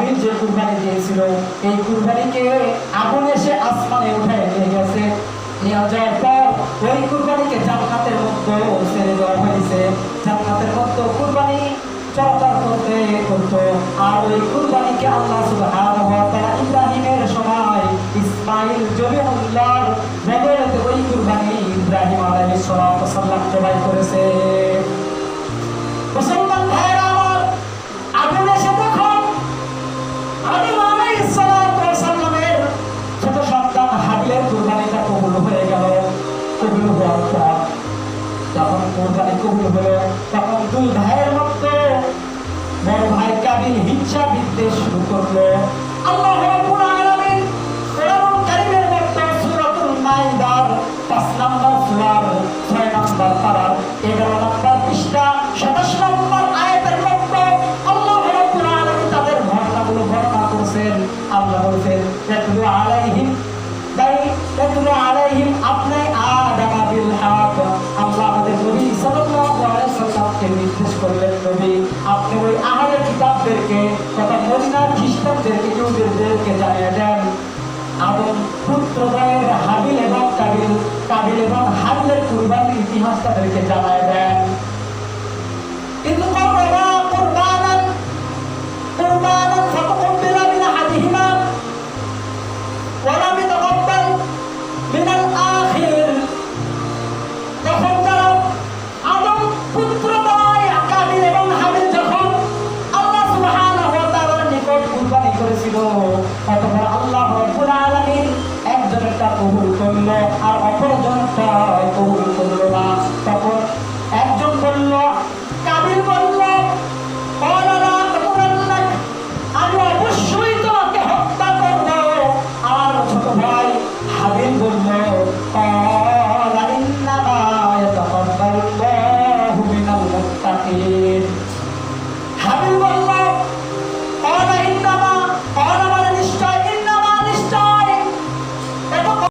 কাবিল যে কুরবানি দিয়েছিল এই কুরবানিকে আগুন এসে আসমানে উঠে নিয়ে গেছে। নিয়ে যাওয়ার পর ওই কুরবানিকে জান্নাতের মধ্যে ছেড়ে দেওয়া হয়েছে। জান্নাতের মধ্যে কুরবানি চলাচল করতে করতো। আর ওই কুরবানিকে আল্লাহ সুবহানাহু ওয়া তাআলা ইব্রাহিমের সময় ইসমাঈল জবিহুল্লাহর বদলেতে ওই কুরবানি ইব্রাহিম আলাইহিস সালাম জবাই করেছে। মুসলমান ভাইরা আমার, আগুন এসে তখন আদম আলাইহিস সালামের ছোট সন্তান হাবিলের কুরবানিটা কবুল হয়ে গেল। কবুল হওয়ার পর যখন কুরবানি কবুল হলো তখন দুই ভাইয়ের মধ্যে বড় ভাই কাবিল হিংসা বিদ্বেষ শুরু করলো। আল্লাহ রাব্বুল আলামিন কোরআন কারীমের মধ্যে সূরাতুল মাইদার ৫ নম্বর সূরার ৬ নম্বর পারা ১১ নম্বর পৃষ্ঠা ২৭ নম্বর আয়াতের মধ্যে আল্লাহ রাব্বুল আলামিন তাদের ঘটনাগুলো বর্ণনা করেছেন। আল্লাহ বলেছেন ইয়াতলু আলাইহিম আপনি আদাম বিল হক। আল্লাহ আমাদের নবী সাল্লাল্লাহু আলাইহি ওয়াসাল্লামকে নির্দেশ করলেন, নবী আপনি ওই আহলে কিতাবদেরকে তথা মদিনার খ্রিস্টানদেরকে ইহুদিদেরকে জানিয়ে দেন আদম পুত্রদ্বয়ের হাবিল এবং কাবিল এবং হাবিলের কুরবানির ইতিহাস তাদেরকে জানিয়ে দেন। কিন্তু কুরবানান ফাতাকাব্বালা মিন আহাদিহিমা ওয়া লাম ইয়াতাকাব্বাল মিন আল-আখির। যখন তারা আদম পুত্রদ্বয় কাবিল এবং হাবিল যখন আল্লাহ সুবহানাহু ওয়া তাআলার নিকট কুরবানি করেছিল, অতঃপর আল্লাহ রাব্বুল আলামিন একজনেরটা কবুল করল আর অপরজনটা